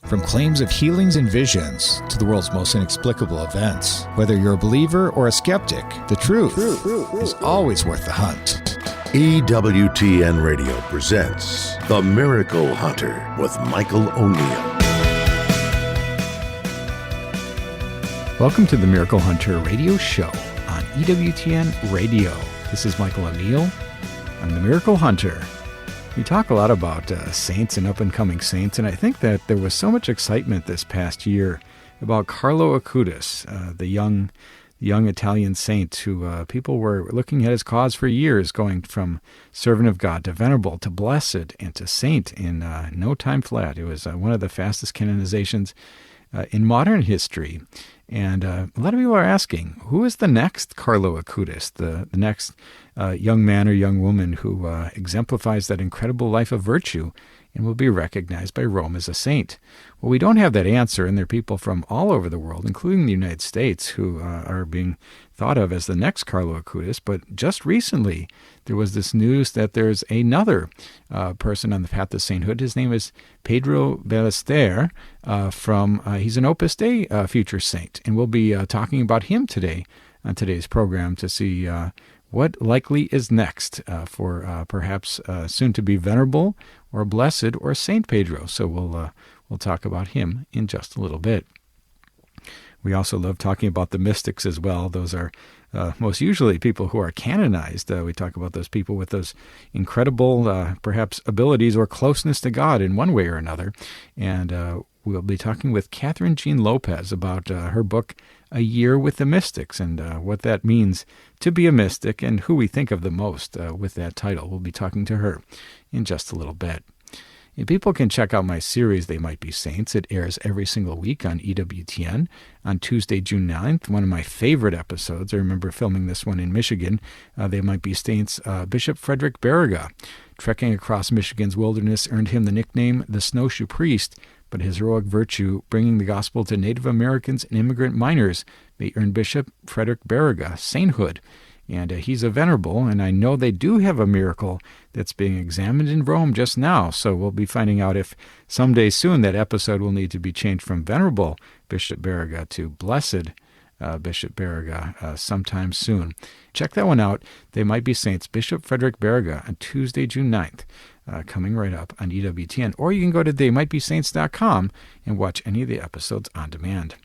From claims of healings and visions to the world's most inexplicable events, whether you're a believer or a skeptic, the truth is always worth the hunt. EWTN Radio presents The Miracle Hunter with Michael O'Neill. Welcome to the Miracle Hunter radio show on EWTN Radio. This is Michael O'Neill. I'm the Miracle Hunter. We talk a lot about saints and up-and-coming saints, and I think that there was so much excitement this past year about Carlo Acutis, the young Italian saint who people were looking at his cause for years, going from servant of God to venerable to blessed and to saint in no time flat. It was one of the fastest canonizations in modern history. And a lot of people are asking, who is the next Carlo Acutis, the next young man or young woman who exemplifies that incredible life of virtue and will be recognized by Rome as a saint? Well, we don't have that answer, and there are people from all over the world, including the United States, who are being thought of as the next Carlo Acutis. But just recently, there was this news that there's another person on the path to sainthood. His name is Pedro Ballester. He's an Opus Dei future saint, and we'll be talking about him today on today's program to see what likely is next for perhaps soon to be venerable or blessed or Saint Pedro. So we'll talk about him in just a little bit. We also love talking about the mystics as well. Those are most usually people who are canonized. We talk about those people with those incredible, perhaps, abilities or closeness to God in one way or another. And we'll be talking with Kathryn Jean Lopez about her book, A Year with the Mystics, and what that means to be a mystic and who we think of the most with that title. We'll be talking to her in just a little bit. And people can check out my series, They Might Be Saints. It airs every single week on EWTN on Tuesday, June 9th. One of my favorite episodes. I remember filming this one in Michigan. They Might Be Saints. Bishop Frederick Baraga, trekking across Michigan's wilderness, earned him the nickname the Snowshoe Priest, but his heroic virtue, bringing the gospel to Native Americans and immigrant miners, may earn Bishop Frederick Baraga sainthood. And he's a venerable, and I know they do have a miracle that's being examined in Rome just now. So we'll be finding out if someday soon that episode will need to be changed from venerable Bishop Baraga to blessed Bishop Baraga sometime soon. Check that one out. They Might Be Saints, Bishop Frederick Baraga, on Tuesday, June 9th, coming right up on EWTN. Or you can go to theymightbesaints.com and watch any of the episodes on demand.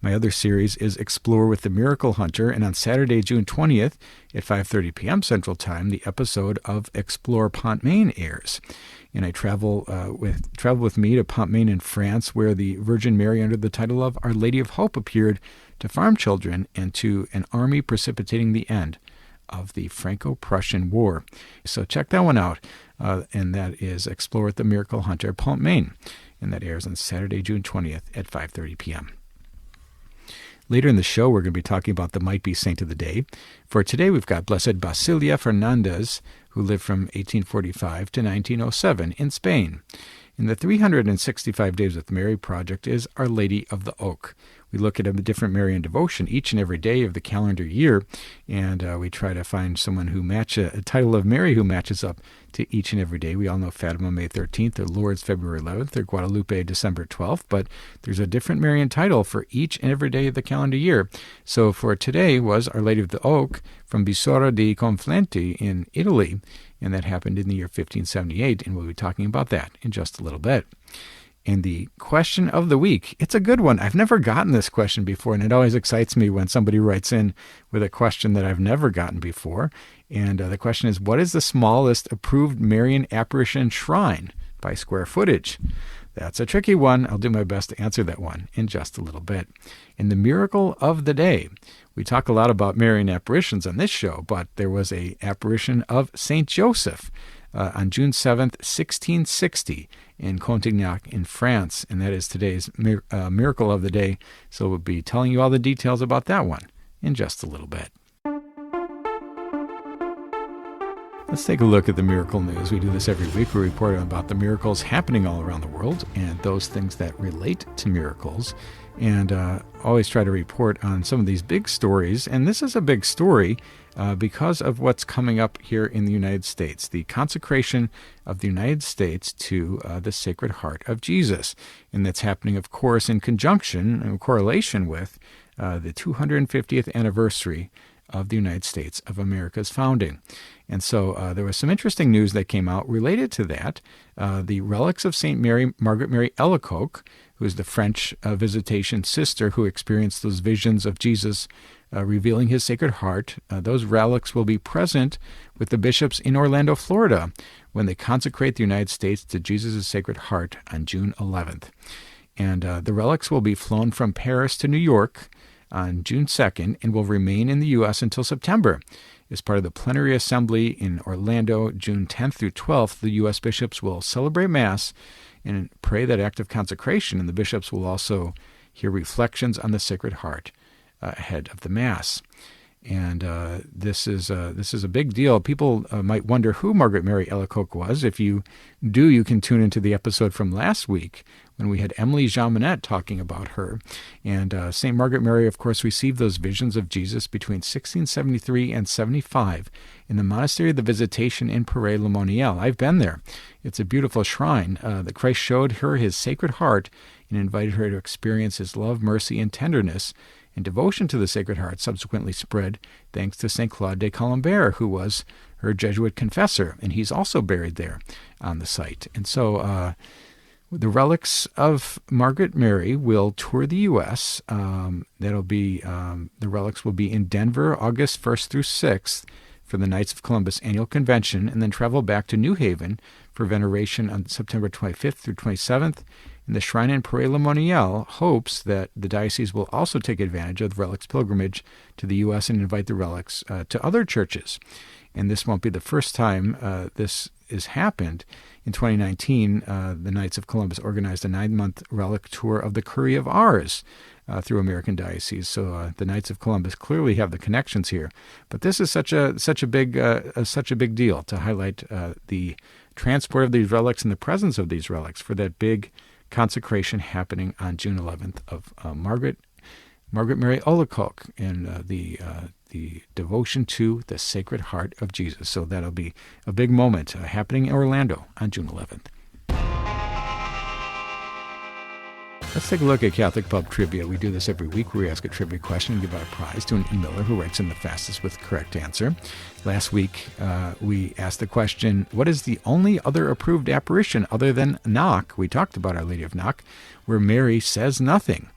My other series is Explore with the Miracle Hunter, and on Saturday, June 20th at 5:30 p.m. Central Time, the episode of Explore Pont-Main airs. And I travel with me to Pont-Main in France, where the Virgin Mary, under the title of Our Lady of Hope, appeared to farm children and to an army precipitating the end of the Franco-Prussian War. So check that one out, and that is Explore with the Miracle Hunter, Pont-Main, and that airs on Saturday, June 20th at 5:30 p.m. Later in the show, we're going to be talking about the Might Be Saint of the Day. For today, we've got Blessed Basilia Fernandez, who lived from 1845 to 1907 in Spain. And the 365 Days with Mary project is Our Lady of the Oak. We look at a different Marian devotion each and every day of the calendar year, and we try to find someone who matches a title of Mary who matches up to each and every day. We all know Fatima, May 13th, or Lourdes, February 11th, or Guadalupe, December 12th, but there's a different Marian title for each and every day of the calendar year. So for today was Our Lady of the Oak from Bisora di Conflenti in Italy, and that happened in the year 1578, and we'll be talking about that in just a little bit. And the question of the week, it's a good one. I've never gotten this question before, and it always excites me when somebody writes in with a question that I've never gotten before. And the question is, what is the smallest approved Marian apparition shrine by square footage? That's a tricky one. I'll do my best to answer that one in just a little bit. In the miracle of the day, we talk a lot about Marian apparitions on this show, but there was a apparition of Saint Joseph on June 7th, 1660, in Contignac in France, and that is today's miracle of the day. So we'll be telling you all the details about that one in just a little bit. Let's take a look at the miracle news. We do this every week. We report about the miracles happening all around the world and those things that relate to miracles, and always try to report on some of these big stories. And this is a big story because of what's coming up here in the United States, the consecration of the United States to the Sacred Heart of Jesus. And that's happening, of course, in conjunction and correlation with the 250th anniversary of the United States of America's founding. And so there was some interesting news that came out related to that. The relics of St. Margaret Mary Alacoque, who is the French visitation sister who experienced those visions of Jesus revealing his Sacred Heart, those relics will be present with the bishops in Orlando, Florida, when they consecrate the United States to Jesus' Sacred Heart on June 11th. And the relics will be flown from Paris to New York on June 2nd and will remain in the U.S. until September. As part of the plenary assembly in Orlando, June 10th through 12th, the U.S. bishops will celebrate Mass and pray that act of consecration, and the bishops will also hear reflections on the Sacred Heart ahead of the Mass. And this is a big deal. People might wonder who Margaret Mary Alacoque was. If you do, you can tune into the episode from last week when we had Emily Jaminet talking about her. And St. Margaret Mary, of course, received those visions of Jesus between 1673 and 75 in the Monastery of the Visitation in Paray-le-Monial. I've been there. It's a beautiful shrine. That Christ showed her his Sacred Heart and invited her to experience his love, mercy, and tenderness. And devotion to the Sacred Heart subsequently spread thanks to St. Claude de Colombaire, who was her Jesuit confessor, and he's also buried there on the site. And so the relics of Margaret Mary will tour the U.S. The relics will be in Denver, August 1st through 6th for the Knights of Columbus Annual Convention, and then travel back to New Haven for veneration on September 25th through 27th. And the shrine in Paray-le-Monial hopes that the diocese will also take advantage of the relics pilgrimage to the U.S. and invite the relics to other churches. And this won't be the first time this has happened. In 2019, the Knights of Columbus organized a 9-month relic tour of the Curie of Ars through American dioceses. So the Knights of Columbus clearly have the connections here. But this is such a big deal to highlight the transport of these relics and the presence of these relics for that big consecration happening on June 11th of Margaret Mary Alacoque and the devotion to the Sacred Heart of Jesus. So that'll be a big moment happening in Orlando on June 11th. Let's take a look at Catholic Pub Trivia. We do this every week where we ask a trivia question and give out a prize to an emailer who writes in the fastest with the correct answer. Last week, we asked the question, what is the only other approved apparition other than Knock? We talked about Our Lady of Knock, where Mary says nothing.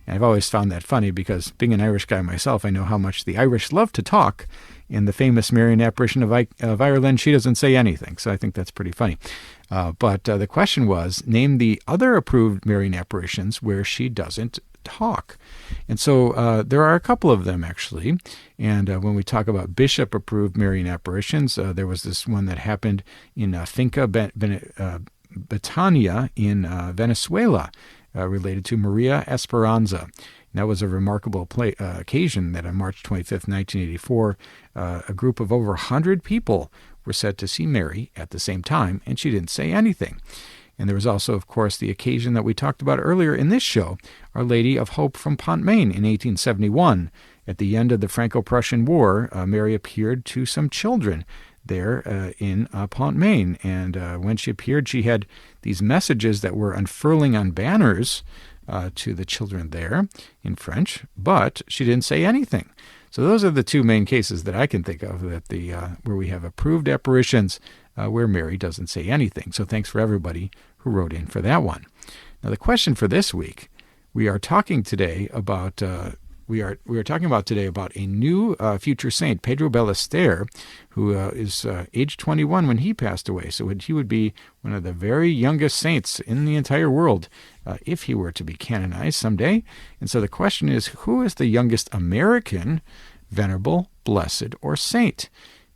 And I've always found that funny because being an Irish guy myself, I know how much the Irish love to talk. In the famous Marian apparition of Ireland, she doesn't say anything. So I think that's pretty funny. But the question was, name the other approved Marian apparitions where she doesn't talk. And so there are a couple of them, actually. And when we talk about bishop-approved Marian apparitions, there was this one that happened in Finca Betania in Venezuela, related to Maria Esperanza. And that was a remarkable occasion that on March 25th, 1984, a group of over 100 people were said to see Mary at the same time, and she didn't say anything. And there was also, of course, the occasion that we talked about earlier in this show, Our Lady of Hope from Pont-Main in 1871. At the end of the Franco-Prussian War, Mary appeared to some children there in Pont-Main. And when she appeared, she had these messages that were unfurling on banners to the children there in French, but she didn't say anything. So those are the two main cases that I can think of that where we have approved apparitions where Mary doesn't say anything. So thanks for everybody who wrote in for that one. Now the question for this week, we are talking today about a new future saint, Pedro Ballester, who is age 21 when he passed away. So he would be one of the very youngest saints in the entire world if he were to be canonized someday. And so the question is, who is the youngest American venerable, blessed, or saint?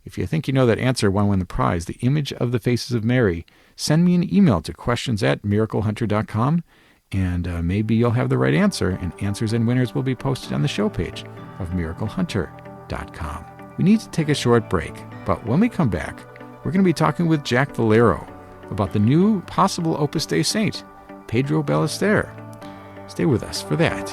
If you think you know that answer, want to win the prize, the image of the faces of Mary, send me an email to questions@miraclehunter.com. And maybe you'll have the right answer, and answers and winners will be posted on the show page of miraclehunter.com. We need to take a short break, but when we come back, we're going to be talking with Jack Valero about the new possible Opus Dei saint, Pedro Ballester. Stay with us for that.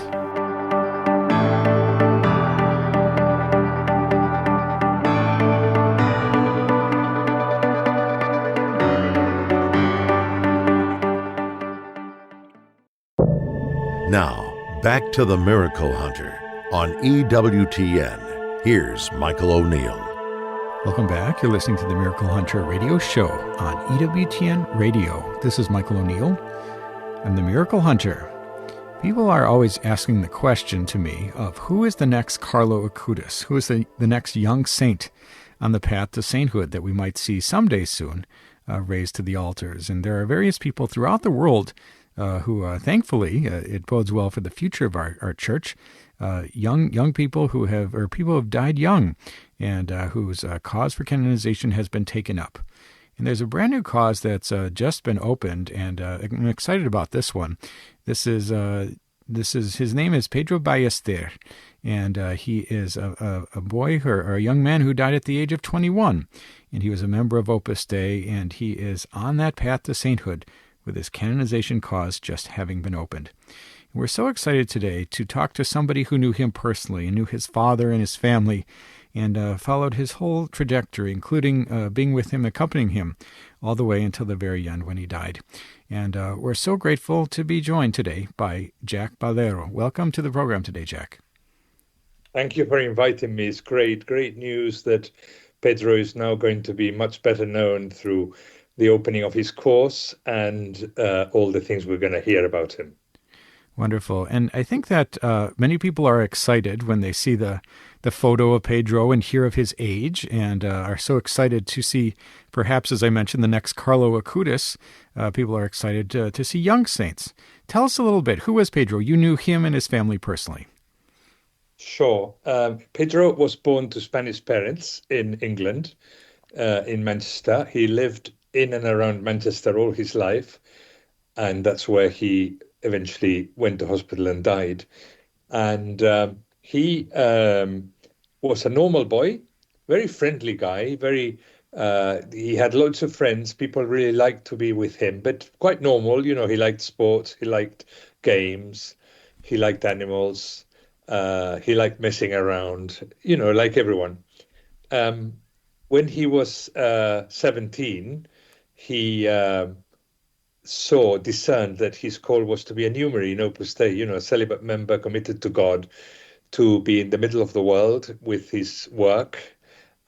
Now, back to the Miracle Hunter on EWTN. Here's Michael O'Neill. Welcome back. You're listening to the Miracle Hunter radio show on EWTN Radio. This is Michael O'Neill. I'm the Miracle Hunter. People are always asking the question to me of who is the next Carlo Acutis? Who is the next young saint on the path to sainthood that we might see someday soon raised to the altars? And there are various people throughout the world who, thankfully, it bodes well for the future of our church. Young people who have died young and whose cause for canonization has been taken up. And there's a brand new cause that's just been opened, and I'm excited about this one. This is his name is Pedro Ballester, and he is a boy or a young man who died at the age of 21, and he was a member of Opus Dei, and he is on that path to sainthood with his canonization cause just having been opened. We're so excited today to talk to somebody who knew him personally and knew his father and his family and followed his whole trajectory, including being with him, accompanying him all the way until the very end when he died. And we're so grateful to be joined today by Jack Ballero. Welcome to the program today, Jack. Thank you for inviting me. It's great news that Pedro is now going to be much better known through the opening of his course and all the things we're going to hear about him. Wonderful. And I think that many people are excited when they see the photo of Pedro and hear of his age and are so excited to see, perhaps, as I mentioned, the next Carlo Acutis. People are excited to see young saints. Tell us a little bit. Who was Pedro? You knew him and his family personally. Sure. Pedro was born to Spanish parents in England, in Manchester. He lived in and around Manchester all his life, and that's where he eventually went to hospital and died. And he was a normal boy, very friendly guy, he had lots of friends. People really liked to be with him, but quite normal. You know, he liked sports, he liked games, he liked animals, he liked messing around, you know, like everyone. When he was 17, he discerned that his call was to be a numerary in Opus Dei, you know, a celibate member committed to God, to be in the middle of the world with his work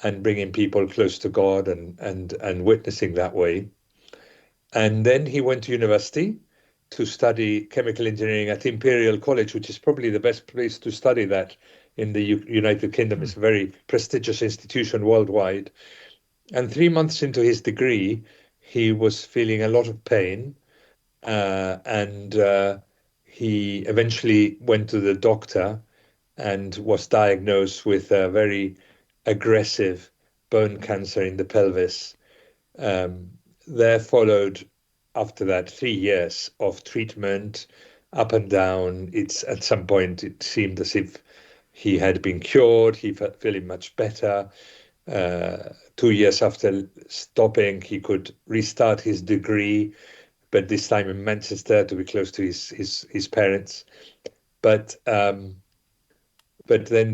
and bringing people close to God and witnessing that way. And then he went to university to study chemical engineering at Imperial College, which is probably the best place to study that in the United Kingdom. It's a very prestigious institution worldwide. And 3 months into his degree, he was feeling a lot of pain, and he eventually went to the doctor and was diagnosed with a very aggressive bone cancer in the pelvis. There followed, after that, 3 years of treatment, up and down. At some point, it seemed as if he had been cured. He felt feeling much better. 2 years after stopping, he could restart his degree, but this time in Manchester to be close to his parents. But then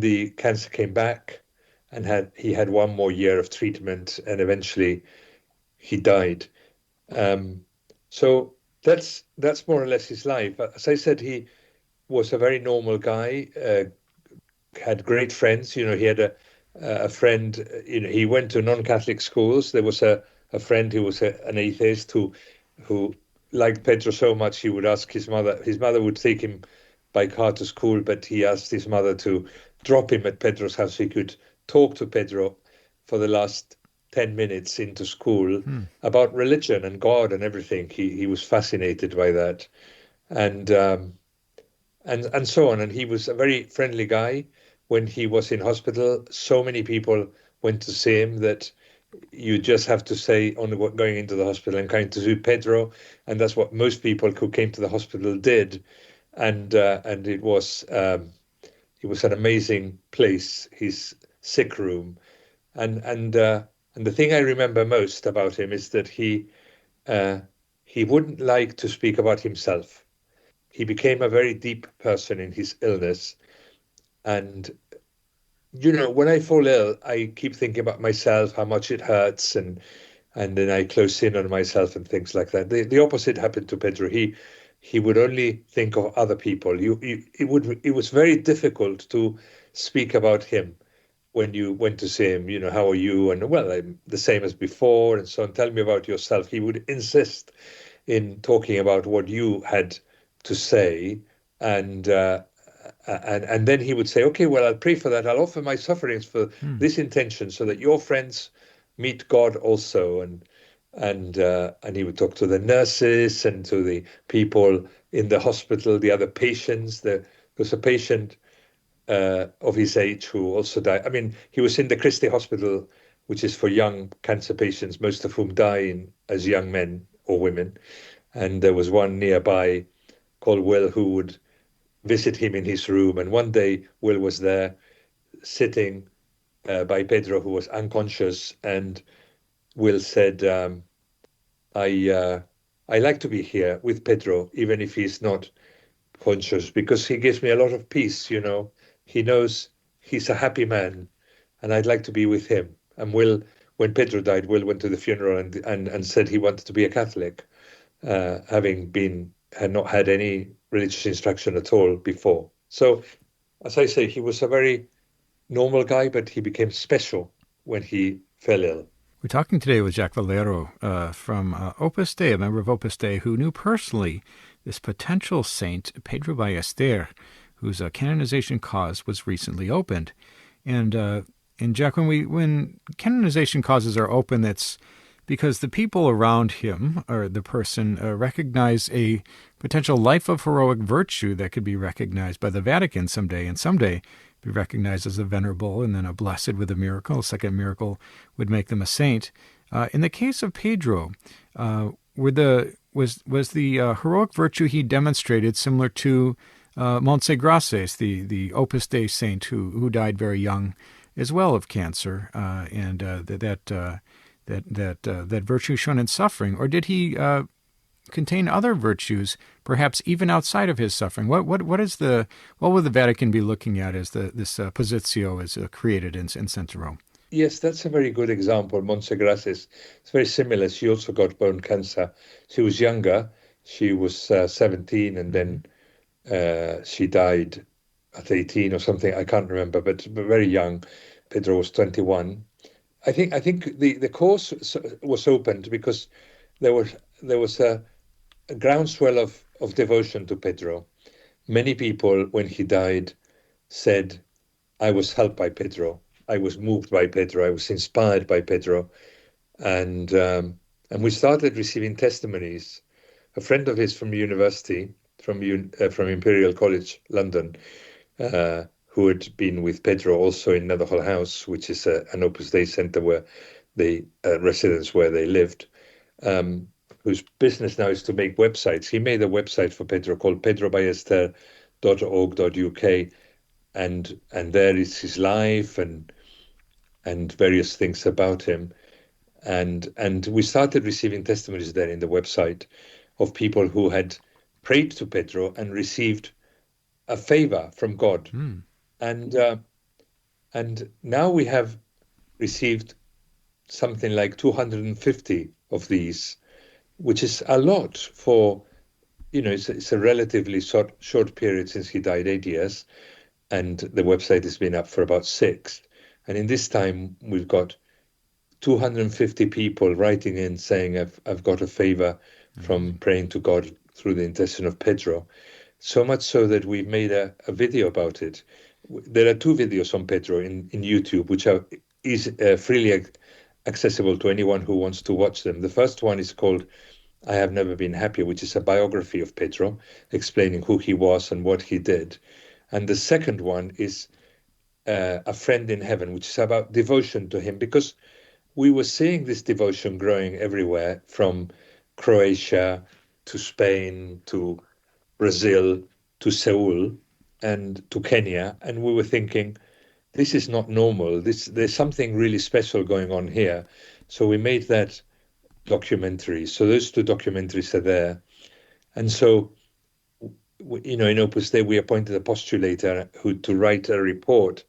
the cancer came back, and he had 1 more year of treatment, and eventually he died. So that's more or less his life. As I said, he was a very normal guy, had great friends. You know, he had a friend, you know, he went to non-Catholic schools. There was a friend who was an atheist who liked Pedro so much he would ask his mother. His mother would take him by car to school, but he asked his mother to drop him at Pedro's house so he could talk to Pedro for the last 10 minutes into school about religion and God and everything. He was fascinated by that, and so on. And he was a very friendly guy. When he was in hospital, so many people went to see him that you just have to say on going into the hospital, I'm going to see Pedro, and that's what most people who came to the hospital did. And it was an amazing place, his sick room, and the thing I remember most about him is that he wouldn't like to speak about himself. He became a very deep person in his illness. And, you know, when I fall ill, I keep thinking about myself, how much it hurts, and then I close in on myself and things like that. The opposite happened to Pedro. He he would only think of other people. It was very difficult to speak about him when you went to see him. How are you? And well, I'm the same as before, and so on. Tell me about yourself. He would insist in talking about what you had to say, and and then he would say, okay, well, I'll pray for that. I'll offer my sufferings for this intention, so that your friends meet God also. And he would talk to the nurses and to the people in the hospital, the other patients. There was a patient of his age who also died. I mean, he was in the Christie Hospital, which is for young cancer patients, most of whom die as young men or women. And there was one nearby called Will who would visit him in his room. And one day, Will was there sitting by Pedro, who was unconscious. And Will said, I like to be here with Pedro, even if he's not conscious, because he gives me a lot of peace. He knows he's a happy man, and I'd like to be with him. And when Pedro died, Will went to the funeral and said he wanted to be a Catholic, had not had any religious instruction at all before. So, as I say, he was a very normal guy, but he became special when he fell ill. We're talking today with Jacques Valero from Opus Dei, a member of Opus Dei, who knew personally this potential saint, Pedro Ballester, whose canonization cause was recently opened. And Jacques, when canonization causes are open, that's because the people around him, or the person, recognize a potential life of heroic virtue that could be recognized by the Vatican someday, and someday be recognized as a venerable and then a blessed with a miracle. A second miracle would make them a saint. In the case of Pedro, was the heroic virtue he demonstrated similar to Montsegraces, the Opus Dei saint who died very young as well of cancer, and that virtue shown in suffering, or did he contain other virtues, perhaps even outside of his suffering? What will the Vatican be looking at as this positio is created and sent to Rome? Yes, that's a very good example. Montsegraces, it's very similar. She also got bone cancer. She was younger. She was 17, and then she died at 18 or something. I can't remember, but very young. Pedro was 21. I think the course was opened because there was a groundswell of devotion to Pedro. Many people, when he died, said, I was helped by Pedro. I was moved by Pedro. I was inspired by Pedro. And we started receiving testimonies. A friend of his from university, from Imperial College, London, who had been with Pedro also in Netherhall House, which is an Opus Dei center where residence where they lived, whose business now is to make websites. He made a website for Pedro called pedroballester.org.uk, and there is his life and various things about him. And we started receiving testimonies there in the website of people who had prayed to Pedro and received a favor from God. And now we have received something like 250 of these, which is a lot for, it's a relatively short period since he died, 8 years, and the website has been up for about 6. And in this time, we've got 250 people writing in saying, I've got a favor from praying to God through the intercession of Pedro. So much so that we've made a video about it. There are 2 videos on Pedro in YouTube, which are freely accessible to anyone who wants to watch them. The first one is called I Have Never Been Happier, which is a biography of Pedro, explaining who he was and what he did. And the second one is A Friend in Heaven, which is about devotion to him, because we were seeing this devotion growing everywhere, from Croatia to Spain to Brazil to Seoul and to Kenya. And we were thinking, this is not normal. There's something really special going on here. So we made that documentary. So those 2 documentaries are there. And so, in Opus Dei, we appointed a postulator to write a report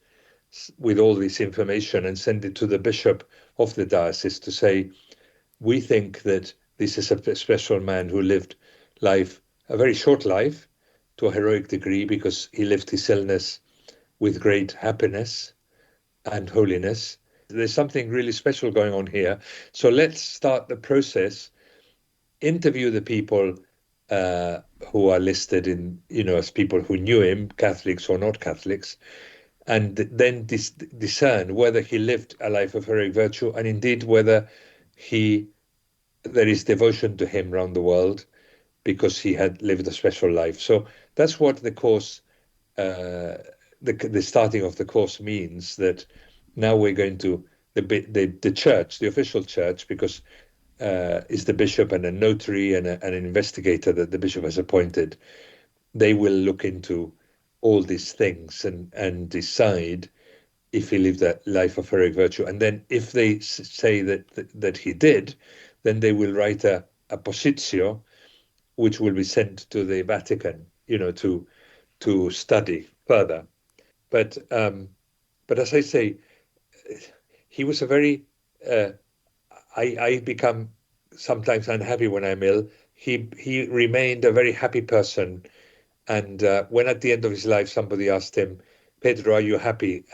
with all this information and send it to the bishop of the diocese to say, we think that this is a special man who lived life a very short life to a heroic degree, because he lived his illness with great happiness and holiness. There's something really special going on here. So let's start the process, interview the people who are listed in, as people who knew him, Catholics or not Catholics, and then discern whether he lived a life of heroic virtue, and indeed whether there is devotion to him around the world because he had lived a special life. So that's what the course, the starting of the course means, that now we're going to, the church, the official church, because is the bishop and a notary and an investigator that the bishop has appointed. They will look into all these things and decide if he lived a life of heroic virtue. And then if they say that he did, then they will write a positio, which will be sent to the Vatican, to study further. But as I say, he was a very, I become sometimes unhappy when I'm ill. He remained a very happy person. And when at the end of his life, somebody asked him, Pedro, are you happy?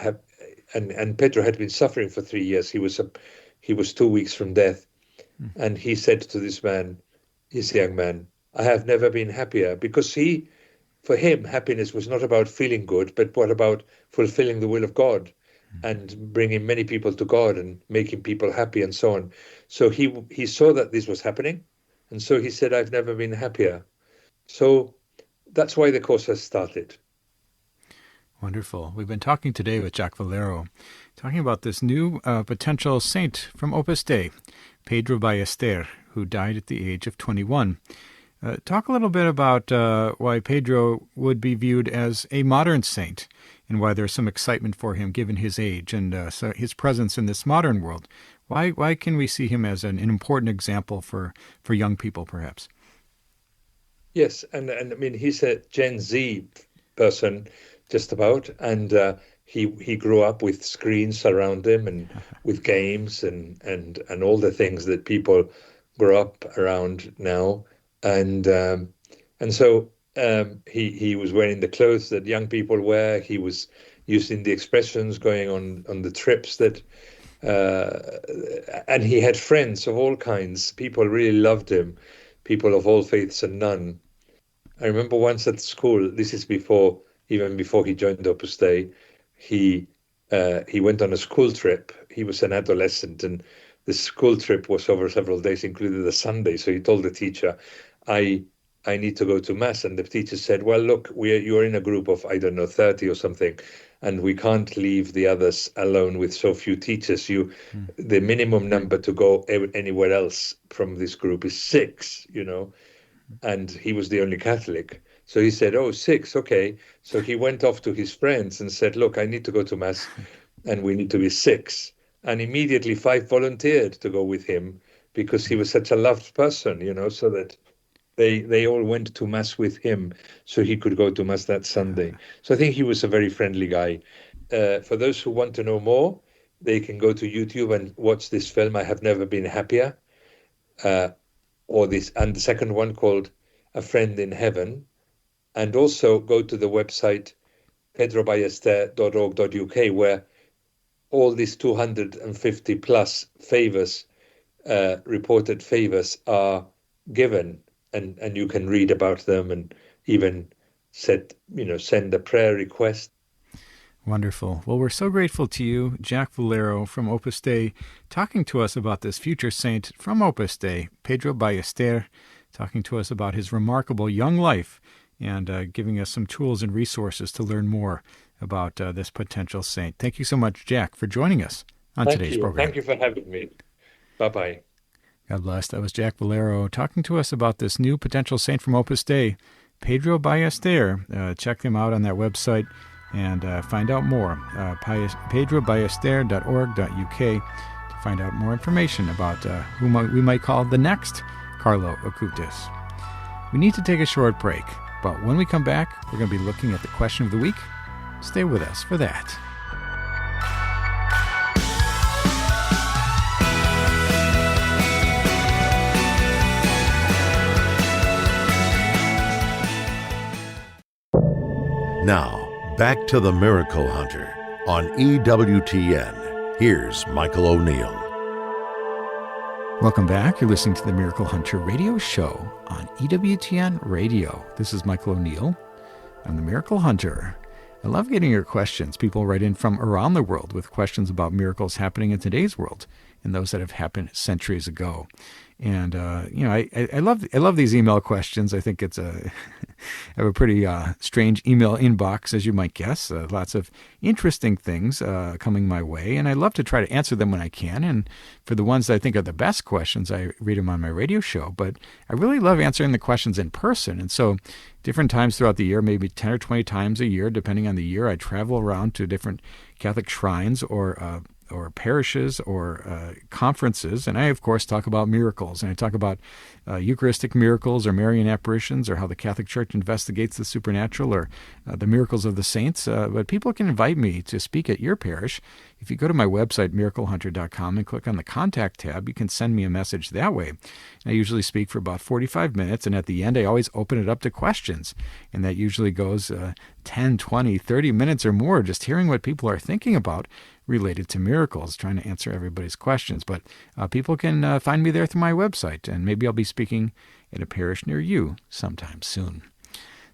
And Pedro had been suffering for 3 years. He was 2 weeks from death. And he said to this young man, I have never been happier, because for him, happiness was not about feeling good, but what about fulfilling the will of God and bringing many people to God and making people happy and so on. So he saw that this was happening. And so he said, I've never been happier. So that's why the course has started. Wonderful. We've been talking today with Jack Valero, talking about this new potential saint from Opus Dei, Pedro Ballester, who died at the age of 21. Talk a little bit about why Pedro would be viewed as a modern saint and why there's some excitement for him given his age and so his presence in this modern world. Why can we see him as an important example for young people, perhaps? Yes, and I mean, he's a Gen Z person, just about, and he grew up with screens around him and with games and all the things that people grow up around now, and so he was wearing the clothes that young people wear. He was using the expressions, going on the trips that, and he had friends of all kinds. People really loved him, people of all faiths and none. I remember once at school, this is even before he joined Opus Dei, he went on a school trip. He was an adolescent, and the school trip was over several days, included a Sunday. So he told the teacher, I need to go to Mass. And the teacher said, well, look, you're in a group of, 30 or something, and we can't leave the others alone with so few teachers. The minimum number to go anywhere else from this group is 6, and he was the only Catholic. So he said, 6, okay. So he went off to his friends and said, look, I need to go to Mass and we need to be 6. And immediately 5 volunteered to go with him because he was such a loved person, so that they all went to Mass with him so he could go to Mass that Sunday. So I think he was a very friendly guy. For those who want to know more, they can go to YouTube and watch this film, I Have Never Been Happier, and the second one called A Friend in Heaven. And also go to the website pedroballester.org.uk, where all these 250 plus favors, reported favors, are given, and you can read about them and even send a prayer request. Wonderful. Well, we're so grateful to you, Jack Valero from Opus Dei, talking to us about this future saint from Opus Dei, Pedro Ballester, talking to us about his remarkable young life and giving us some tools and resources to learn more about this potential saint. Thank you so much, Jack, for joining us on today's program. Thank you for having me. Bye-bye. God bless. That was Jack Valero talking to us about this new potential saint from Opus Dei, Pedro Ballester. Check them out on that website and find out more. pedroballester.org.uk to find out more information about who we might call the next Carlo Acutis. We need to take a short break, but when we come back, we're going to be looking at the question of the week. Stay with us for that. Now, back to the Miracle Hunter on EWTN. Here's Michael O'Neill. Welcome back. You're listening to the Miracle Hunter radio show on EWTN Radio. This is Michael O'Neill. I'm the Miracle Hunter. I love getting your questions. People write in from around the world with questions about miracles happening in today's world and those that have happened centuries ago. And I love these email questions. I think it's I have a pretty strange email inbox, as you might guess. Lots of interesting things coming my way, and I love to try to answer them when I can. And for the ones that I think are the best questions, I read them on my radio show. But I really love answering the questions in person, and so different times throughout the year, maybe 10 or 20 times a year, depending on the year, I travel around to different Catholic shrines or parishes or conferences, and I, of course, talk about miracles, and I talk about Eucharistic miracles or Marian apparitions or how the Catholic Church investigates the supernatural or the miracles of the saints, but people can invite me to speak at your parish. If you go to my website, miraclehunter.com, and click on the Contact tab, you can send me a message that way. I usually speak for about 45 minutes, and at the end, I always open it up to questions, and that usually goes 10, 20, 30 minutes or more, just hearing what people are thinking about related to miracles, trying to answer everybody's questions. But people can find me there through my website, and maybe I'll be speaking at a parish near you sometime soon.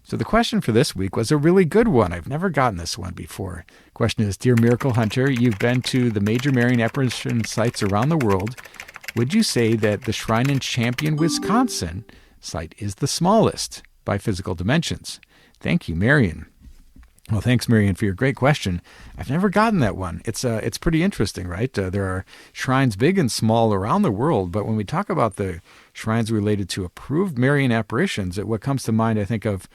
So the question for this week was a really good one. I've never gotten this one before. The question is, Dear Miracle Hunter, you've been to the major Marian apparition sites around the world. Would you say that the shrine in Champion, Wisconsin site is the smallest by physical dimensions? Thank you, Marian. Well, thanks, Marian, for your great question. I've never gotten that one. It's pretty interesting, right? There are shrines big and small around the world, but when we talk about the shrines related to approved Marian apparitions, what comes to mind, I think of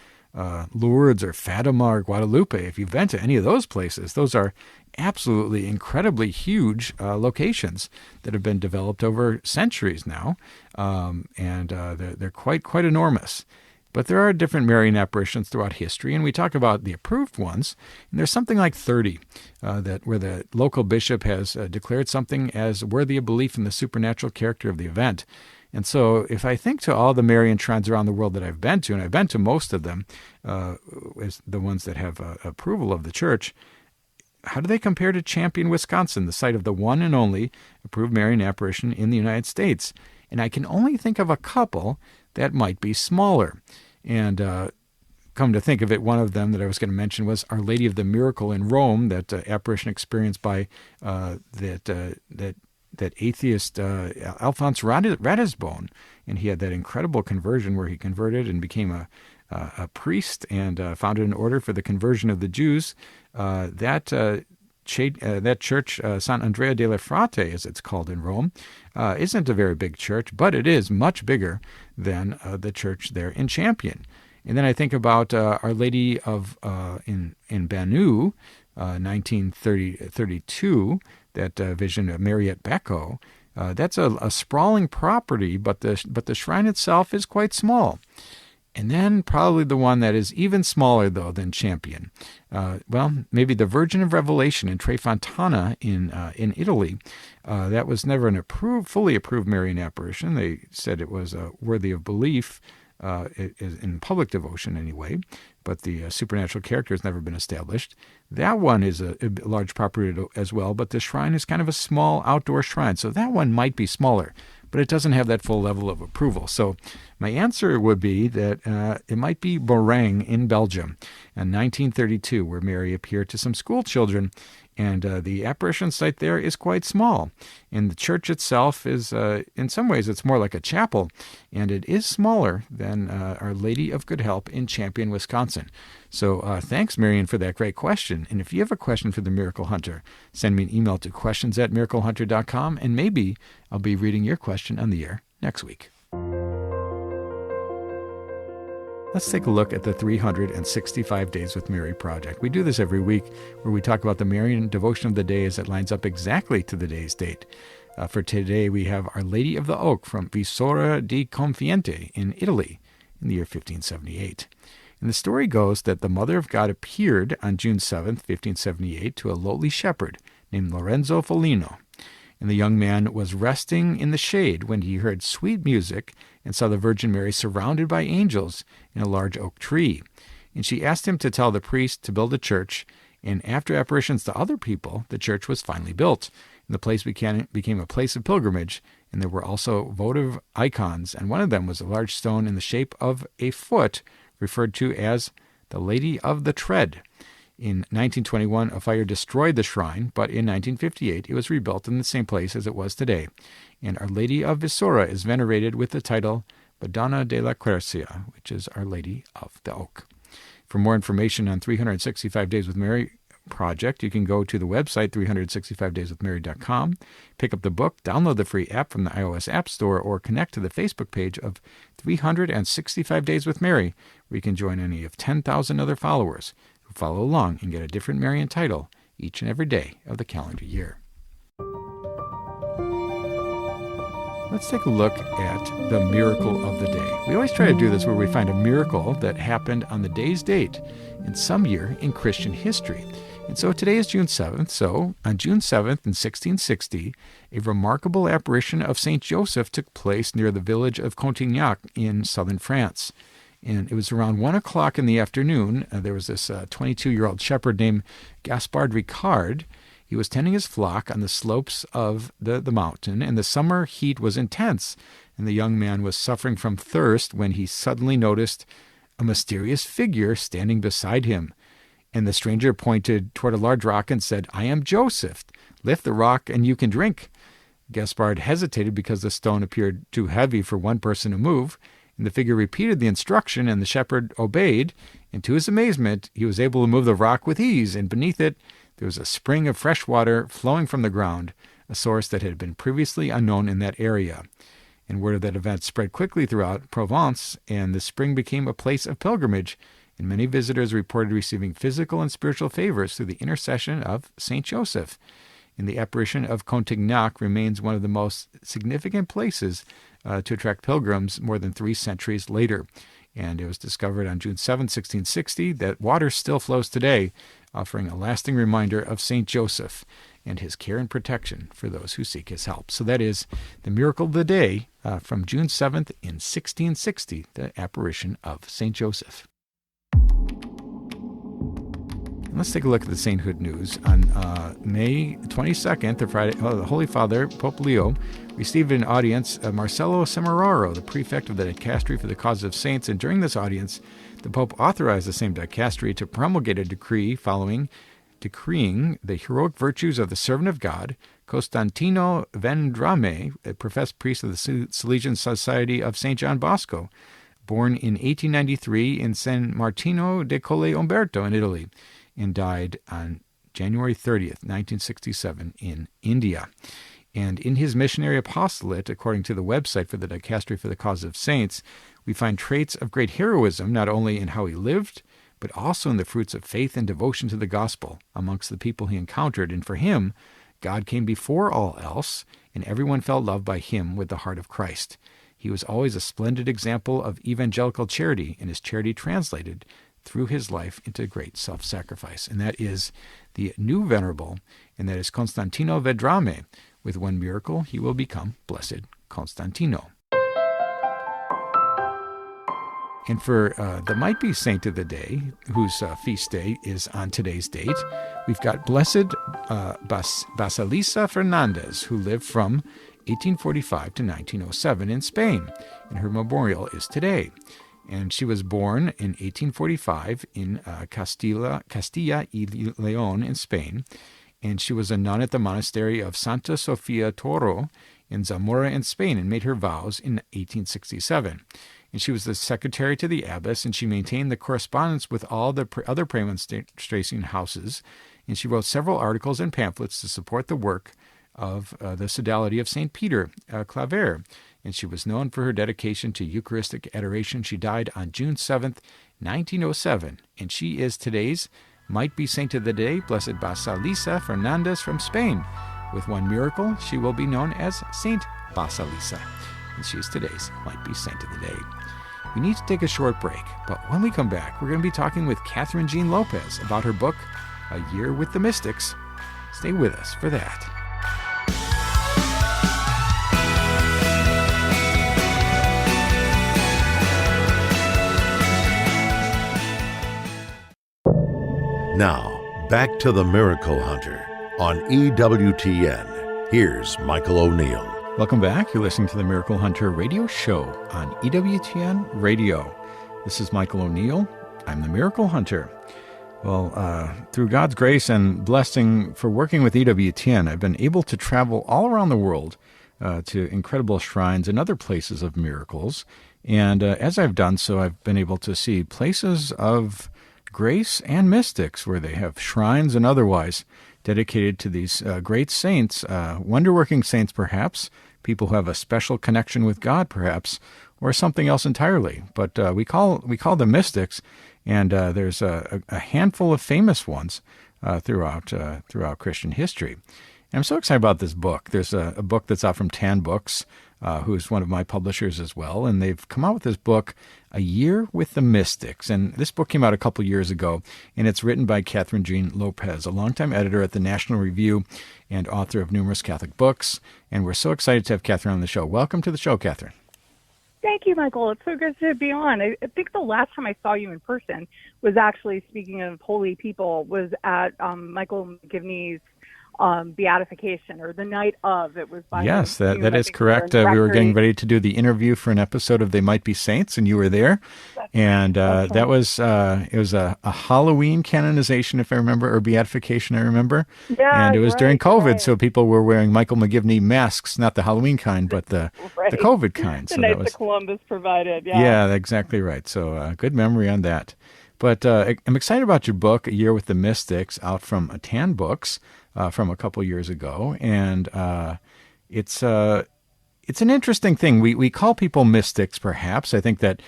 Lourdes or Fatima or Guadalupe. If you've been to any of those places, those are absolutely incredibly huge locations that have been developed over centuries now, and they're quite enormous. But there are different Marian apparitions throughout history, and we talk about the approved ones, and there's something like 30 where the local bishop has declared something as worthy of belief in the supernatural character of the event. And so if I think to all the Marian shrines around the world that I've been to, and I've been to most of them, as the ones that have approval of the Church, how do they compare to Champion, Wisconsin, the site of the one and only approved Marian apparition in the United States? And I can only think of a couple that might be smaller. And come to think of it, one of them that I was going to mention was Our Lady of the Miracle in Rome, that apparition experienced by that atheist Alphonse Ratisbonne. And he had that incredible conversion where he converted and became a priest and founded an order for the conversion of the Jews. That church, Sant'Andrea delle Frate, as it's called in Rome, isn't a very big church, but it is much bigger than the church there in Champion. And then I think about Our Lady of in Banu, 1932, that vision of Mariette Becco. That's a sprawling property, but the shrine itself is quite small. And then probably the one that is even smaller, though, than Champion. Maybe the Virgin of Revelation in Tre Fontana in Italy. That was never an fully approved Marian apparition. They said it was worthy of belief in public devotion anyway, but the supernatural character has never been established. That one is a large property as well, but the shrine is kind of a small outdoor shrine, so that one might be smaller, but it doesn't have that full level of approval. So my answer would be that it might be Morang in Belgium in 1932, where Mary appeared to some school children, and the apparition site there is quite small. And the church itself is, in some ways, it's more like a chapel, and it is smaller than Our Lady of Good Help in Champion, Wisconsin. So thanks, Marian, for that great question. And if you have a question for the Miracle Hunter, send me an email to questions@miraclehunter.com, and maybe I'll be reading your question on the air next week. Let's take a look at the 365 Days with Mary project. We do this every week, where we talk about the Marian devotion of the day as it lines up exactly to the day's date. For today, we have Our Lady of the Oak from Visora di Confiente in Italy in the year 1578. And the story goes that the Mother of God appeared on June 7th, 1578, to a lowly shepherd named Lorenzo Foligno. And the young man was resting in the shade when he heard sweet music and saw the Virgin Mary surrounded by angels in a large oak tree. and she asked him to tell the priest to build a church, and after apparitions to other people, the church was finally built. And the place became a place of pilgrimage, and there were also votive icons, and one of them was a large stone in the shape of a foot, referred to as the Lady of the Tread. In 1921, a fire destroyed the shrine, but in 1958, it was rebuilt in the same place as it was today. And Our Lady of Visora is venerated with the title Madonna della Quercia, which is Our Lady of the Oak. For more information on 365 Days with Mary project, you can go to the website 365dayswithmary.com, pick up the book, download the free app from the iOS App Store, or connect to the Facebook page of 365 Days with Mary, where you can join any of 10,000 other followers who follow along and get a different Marian title each and every day of the calendar year. Let's take a look at the miracle of the day. We always try to do this where we find a miracle that happened on the day's date in some year in Christian history. And so today is June 7th. So on June 7th in 1660, a remarkable apparition of St. Joseph took place near the village of Contignac in southern France. And it was around 1 o'clock in the afternoon. There was this 22-year-old shepherd named Gaspard Ricard. He was tending his flock on the slopes of the mountain, and the summer heat was intense, and the young man was suffering from thirst when he suddenly noticed a mysterious figure standing beside him. And the stranger pointed toward a large rock and said, "I am Joseph. Lift the rock and you can drink." Gaspard hesitated because the stone appeared too heavy for one person to move, and the figure repeated the instruction, and the shepherd obeyed, and to his amazement, he was able to move the rock with ease, and beneath it, there was a spring of fresh water flowing from the ground, a source that had been previously unknown in that area. And word of that event spread quickly throughout Provence, and the spring became a place of pilgrimage, and many visitors reported receiving physical and spiritual favors through the intercession of St. Joseph. And the apparition of Contignac remains one of the most significant places to attract pilgrims more than 3 centuries later. And it was discovered on June 7, 1660, that water still flows today, offering a lasting reminder of St. Joseph and his care and protection for those who seek his help. So that is the miracle of the day from June 7th in 1660, the apparition of St. Joseph. Let's take a look at the sainthood news. On May 22nd, the Holy Father, Pope Leo, received an audience of Marcello Semeraro, the prefect of the dicastery for the cause of saints, and during this audience, the Pope authorized the same dicastery to promulgate a decree decreeing the heroic virtues of the servant of God, Costantino Vendrame, a professed priest of the Salesian Society of St. John Bosco, born in 1893 in San Martino de Colle Umberto in Italy, and died on January 30th, 1967 in India. And in his missionary apostolate, according to the website for the Dicastery for the Cause of Saints, we find traits of great heroism not only in how he lived, but also in the fruits of faith and devotion to the gospel amongst the people he encountered. And for him, God came before all else, and everyone felt loved by him with the heart of Christ. He was always a splendid example of evangelical charity, and his charity translated through his life into great self-sacrifice. And that is the new venerable, and that is Costantino Vendrame. With one miracle, he will become Blessed Constantino. And for the might-be saint of the day, whose feast day is on today's date, we've got Blessed Basilisa Fernandez, who lived from 1845 to 1907 in Spain, and her memorial is today. And she was born in 1845 in Castilla y León in Spain, and she was a nun at the monastery of Santa Sofia Toro in Zamora in Spain, and made her vows in 1867. And she was the secretary to the abbess, and she maintained the correspondence with all the other Premonstrating houses, and she wrote several articles and pamphlets to support the work of the Sodality of St. Peter Claver, and she was known for her dedication to Eucharistic adoration. She died on June 7th, 1907, and she is today's might-be saint of the day, Blessed Basilisa Fernandez from Spain. With one miracle, she will be known as Saint Basilisa, and she is today's might-be saint of the day. We need to take a short break, but when we come back, we're going to be talking with Kathryn Jean Lopez about her book, A Year with the Mystics. Stay with us for that. Now, back to the Miracle Hunter on EWTN. Here's Michael O'Neill. Welcome back. You're listening to the Miracle Hunter radio show on EWTN Radio. This is Michael O'Neill. I'm the Miracle Hunter. Well, through God's grace and blessing for working with EWTN, I've been able to travel all around the world to incredible shrines and other places of miracles. And as I've done so, I've been able to see places of grace and mystics where they have shrines and otherwise dedicated to these great saints, wonder-working saints perhaps, people who have a special connection with God perhaps, or something else entirely. But we call them mystics, and there's a handful of famous ones throughout Christian history. And I'm so excited about this book. There's a book that's out from Tan Books, who's one of my publishers as well, and they've come out with this book, A Year with the Mystics. And this book came out a couple years ago, and it's written by Kathryn Jean Lopez, a longtime editor at the National Review and author of numerous Catholic books. And we're so excited to have Kathryn on the show. Welcome to the show, Kathryn. Thank you, Michael. It's so good to be on. I think the last time I saw you in person was actually, speaking of holy people, was at Michael McGivney's beatification, or the night of. It was by yes, that is correct. We were getting ready to do the interview for an episode of They Might Be Saints, and you were there. And that was it was a Halloween canonization, if I remember, or beatification, I remember. Yeah, and it was during COVID, so people were wearing Michael McGivney masks, not the Halloween kind, but the COVID kind. The night that Columbus provided. Yeah, exactly right. So good memory on that. But I'm excited about your book, A Year with the Mystics, out from Tan Books from a couple years ago. And it's an interesting thing. We call people mystics, perhaps. I think that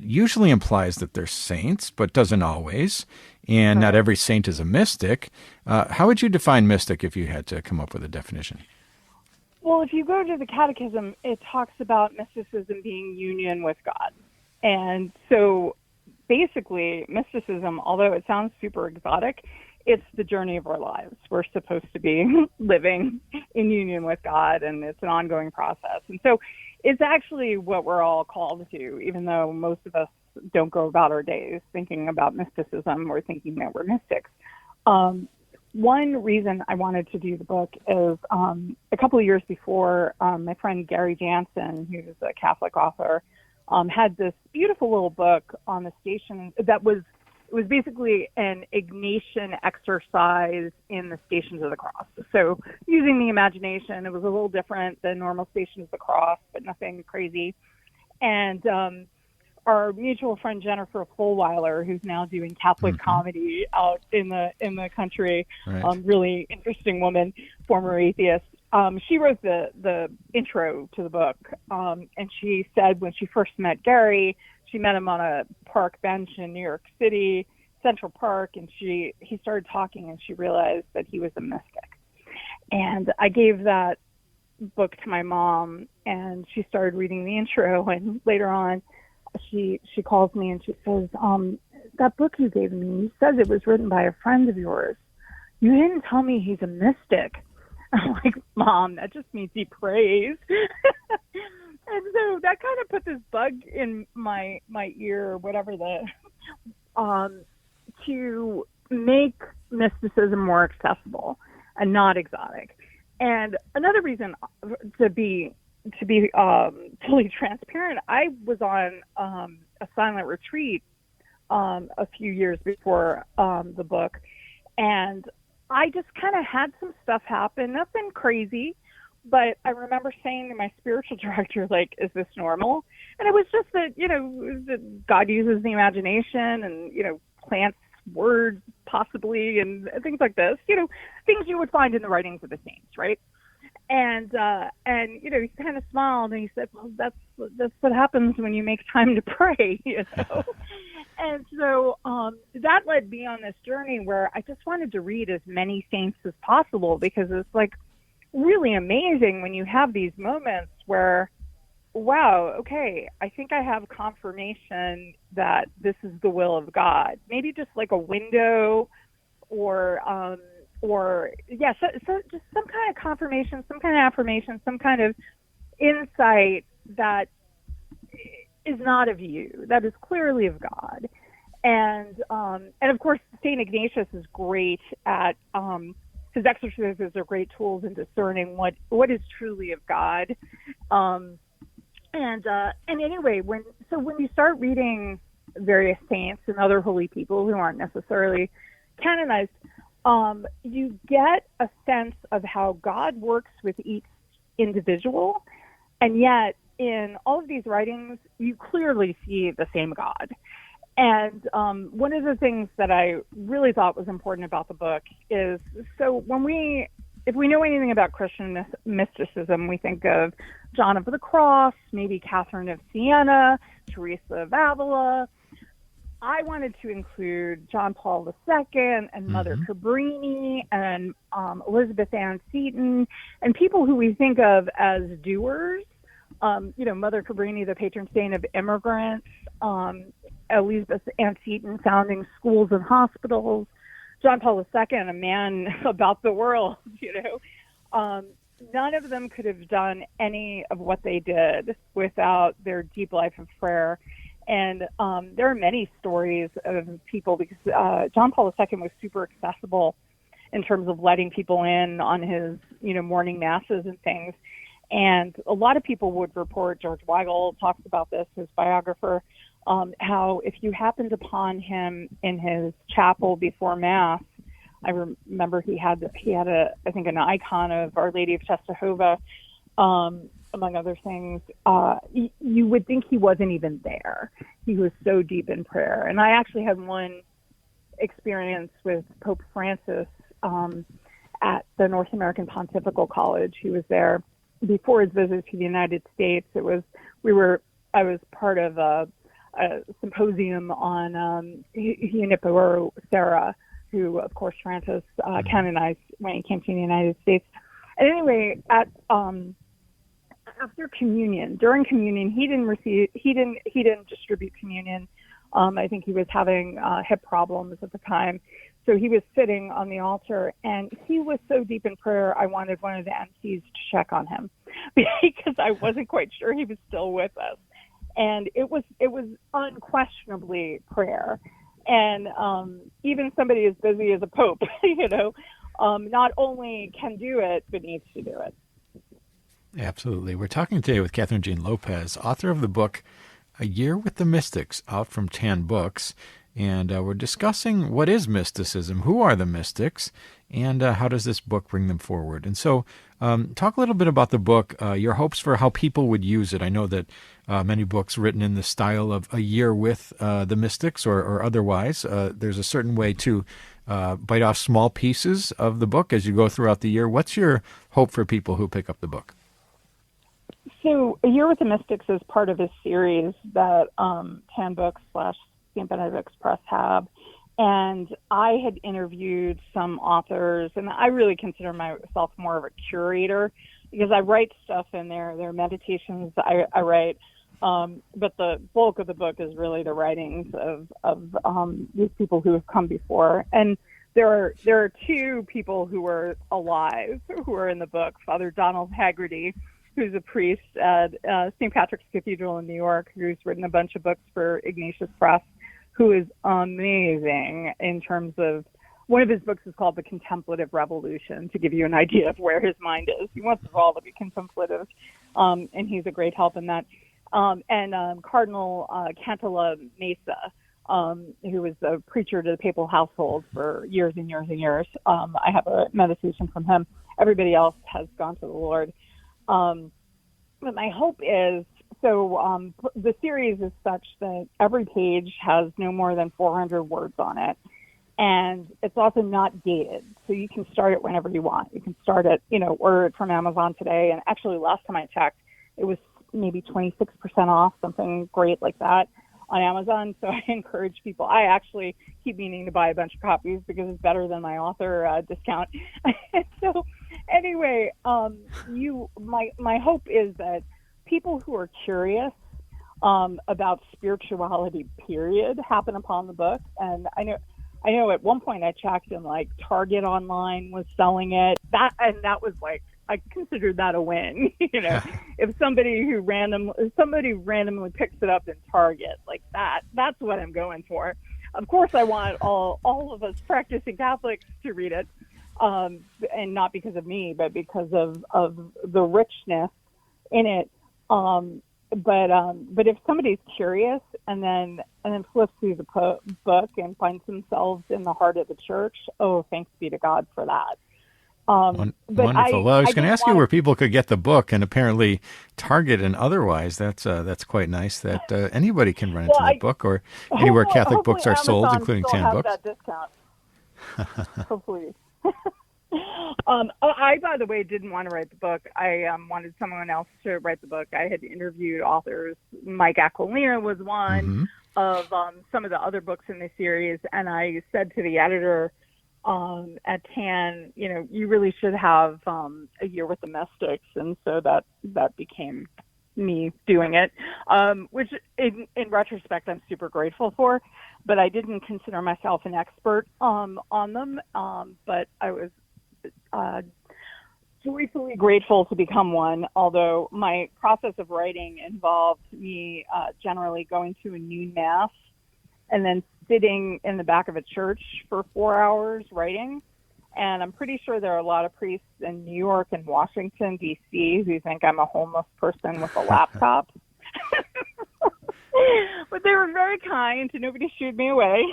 usually implies that they're saints, but doesn't always. And not every saint is a mystic. How would you define mystic if you had to come up with a definition? Well, if you go to the Catechism, it talks about mysticism being union with God. And so basically, mysticism, although it sounds super exotic, it's the journey of our lives. We're supposed to be living in union with God, and it's an ongoing process. And so it's actually what we're all called to, even though most of us don't go about our days thinking about mysticism or thinking that we're mystics. One reason I wanted to do the book is a couple of years before, my friend Gary Jansen, who's a Catholic author, had this beautiful little book on the station that was basically an Ignatian exercise in the Stations of the Cross. So using the imagination, it was a little different than normal Stations of the Cross, but nothing crazy. And our mutual friend Jennifer Fulweiler, who's now doing Catholic comedy out in the country, really interesting woman, former atheist. She wrote the intro to the book, and she said when she first met Gary, she met him on a park bench in New York City, Central Park, and he started talking, and she realized that he was a mystic. And I gave that book to my mom, and she started reading the intro, and later on, she calls me and she says, that book you gave me, says it was written by a friend of yours. You didn't tell me he's a mystic. I'm like, Mom, that just means he prays. And so that kind of put this bug in my ear, or whatever, to make mysticism more accessible and not exotic. And another reason to be fully transparent, I was on a silent retreat a few years before the book, and I just kind of had some stuff happen, nothing crazy, but I remember saying to my spiritual director, like, is this normal? And it was just that, that God uses the imagination and, plants words possibly and things like this, things you would find in the writings of the saints, right? And he kind of smiled and he said, well, that's what happens when you make time to pray, And so that led me on this journey where I just wanted to read as many saints as possible, because it's like really amazing when you have these moments where, wow, okay, I think I have confirmation that this is the will of God. Maybe just like a window or just some kind of confirmation, some kind of affirmation, some kind of insight that is not of you, that is clearly of God. And of course, St. Ignatius is great at, his exercises are great tools in discerning what is truly of God. And anyway, when you start reading various saints and other holy people who aren't necessarily canonized, you get a sense of how God works with each individual, and yet in all of these writings, you clearly see the same God. And one of the things that I really thought was important about the book is, so if we know anything about Christian mysticism, we think of John of the Cross, maybe Catherine of Siena, Teresa of Avila. I wanted to include John Paul II and Mother Cabrini and Elizabeth Ann Seton, and people who we think of as doers. Mother Cabrini, the patron saint of immigrants, Elizabeth Ann Seton founding schools and hospitals, John Paul II, a man about the world, none of them could have done any of what they did without their deep life of prayer. And there are many stories of people, because John Paul II was super accessible in terms of letting people in on his, morning masses and things. And a lot of people would report, George Weigel talks about this, his biographer, how if you happened upon him in his chapel before Mass, I remember he had an icon of Our Lady of Czestochowa, among other things. You would think he wasn't even there. He was so deep in prayer. And I actually had one experience with Pope Francis at the North American Pontifical College. He was there before his visit to the United States. I was part of a symposium on Junipero Serra, who, of course, Francis canonized when he came to the United States. And anyway, after communion, during communion, he didn't distribute communion. I think he was having hip problems at the time. So he was sitting on the altar, and he was so deep in prayer, I wanted one of the MCs to check on him because I wasn't quite sure he was still with us. And it was unquestionably prayer. And even somebody as busy as a pope, not only can do it, but needs to do it. Absolutely. We're talking today with Kathryn Jean Lopez, author of the book A Year with the Mystics, out from 10 Books. And we're discussing what is mysticism, who are the mystics, and how does this book bring them forward. And so talk a little bit about the book, your hopes for how people would use it. I know that many books written in the style of A Year with the Mystics or otherwise, there's a certain way to bite off small pieces of the book as you go throughout the year. What's your hope for people who pick up the book? So A Year with the Mystics is part of a series that 10 Books / St. Benedict's Press have. And I had interviewed some authors, and I really consider myself more of a curator because I write stuff in there. There are meditations I write, but the bulk of the book is really the writings of these people who have come before. And there are two people who are alive who are in the book. Father Donald Haggerty, who's a priest at St. Patrick's Cathedral in New York, who's written a bunch of books for Ignatius Press, who is amazing in terms of, one of his books is called The Contemplative Revolution, to give you an idea of where his mind is. He wants us all to be contemplative, and he's a great help in that. And Cardinal Cantala Mesa, who was a preacher to the papal household for years and years and years. I have a meditation from him. Everybody else has gone to the Lord. But my hope is, so the series is such that every page has no more than 400 words on it. And it's also not gated. So you can start it whenever you want. You can start it, order it from Amazon today. And actually, last time I checked, it was maybe 26% off, something great like that on Amazon. So I encourage people. I actually keep meaning to buy a bunch of copies because it's better than my author discount. So anyway, my hope is that people who are curious about spirituality, period, happen upon the book. And I know at one point I checked and Target online was selling it. That was I considered that a win. If somebody randomly picks it up in Target, that's what I'm going for. of course, I want all of us practicing Catholics to read it, and not because of me, but because of the richness in it. But if somebody's curious and then flips through the book and finds themselves in the heart of the church, oh, thanks be to God for that. Wonderful. Well, I was going to ask you where people could get the book, and apparently Target and otherwise. That's quite nice that anybody can run into the book, or anywhere Catholic books are sold, including Tan Books. That discount. Hopefully. I, by the way, didn't want to write the book. I wanted someone else to write the book. I had interviewed authors. Mike Aquilina was one of some of the other books in the series, and I said to the editor at TAN, you really should have a year with the Mystics, and so that became me doing it, which in retrospect I'm super grateful for. But I didn't consider myself an expert on them, but I was joyfully grateful to become one, although my process of writing involved me generally going to a noon mass and then sitting in the back of a church for 4 hours writing. And I'm pretty sure there are a lot of priests in New York and Washington, D.C. who think I'm a homeless person with a laptop. But they were very kind, and nobody shooed me away.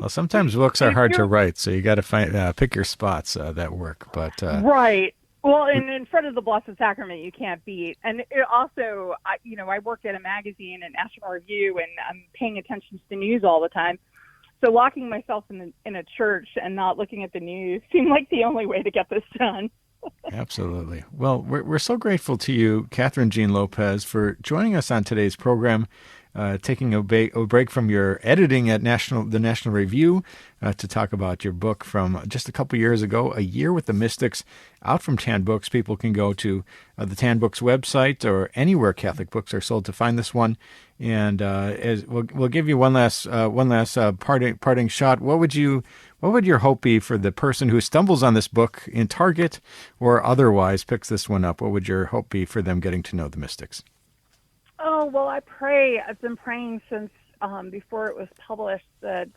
Well, sometimes books are hard to write, so you got to pick your spots that work. But right. Well, and in front of the Blessed Sacrament, you can't beat. And it also, I work at a magazine, a National Review, and I'm paying attention to the news all the time. So locking myself in a church and not looking at the news seemed like the only way to get this done. Absolutely. Well, we're so grateful to you, Kathryn Jean Lopez, for joining us on today's program, taking a break from your editing at the National Review to talk about your book from just a couple years ago, A Year with the Mystics, out from Tan Books. People can go to the Tan Books website or anywhere Catholic books are sold to find this one. And as we'll give you one last parting shot. What would your hope be for the person who stumbles on this book in Target or otherwise picks this one up? What would your hope be for them getting to know the mystics? Oh, well, I've been praying since before it was published that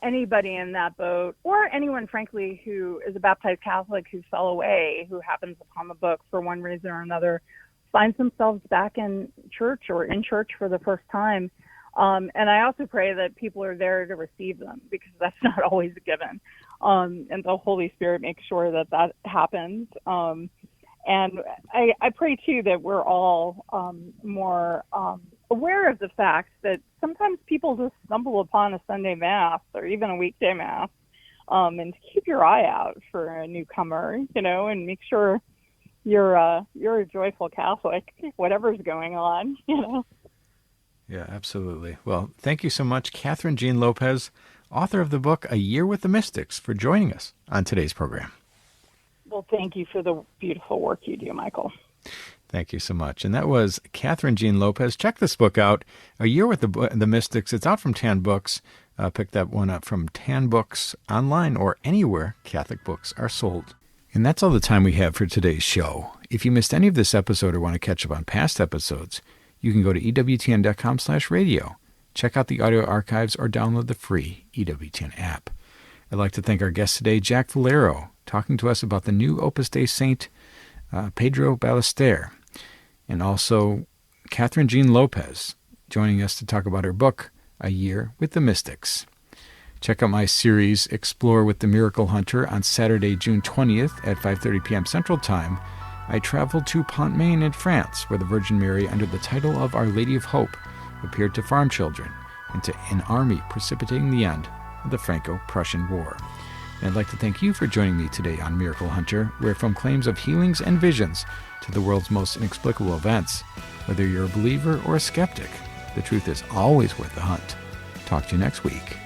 anybody in that boat, or anyone, frankly, who is a baptized Catholic who fell away, who happens upon the book for one reason or another, finds themselves back in church or in church for the first time. And I also pray that people are there to receive them, because that's not always a given. And the Holy Spirit makes sure that happens. And I pray, too, that we're all more aware of the fact that sometimes people just stumble upon a Sunday Mass or even a weekday Mass, and to keep your eye out for a newcomer, and make sure you're a joyful Catholic, whatever's going on, Yeah, absolutely. Well, thank you so much, Kathryn Jean Lopez, author of the book A Year with the Mystics, for joining us on today's program. Well, thank you for the beautiful work you do, Michael. Thank you so much. And that was Kathryn Jean Lopez. Check this book out, A Year with the Mystics. It's out from Tan Books. Pick that one up from Tan Books online or anywhere Catholic books are sold. And that's all the time we have for today's show. If you missed any of this episode or want to catch up on past episodes, you can go to EWTN.com/radio, check out the audio archives, or download the free EWTN app. I'd like to thank our guest today, Jack Valero, talking to us about the new Opus Dei saint, Pedro Ballester, and also Kathryn Jean Lopez, joining us to talk about her book, A Year with the Mystics. Check out my series, Explore with the Miracle Hunter, on Saturday, June 20th at 5:30 p.m. Central Time. I traveled to Pont-Main in France, where the Virgin Mary, under the title of Our Lady of Hope, appeared to farm children and to an army precipitating the end of the Franco-Prussian War. And I'd like to thank you for joining me today on Miracle Hunter, where from claims of healings and visions to the world's most inexplicable events, whether you're a believer or a skeptic, the truth is always worth the hunt. Talk to you next week.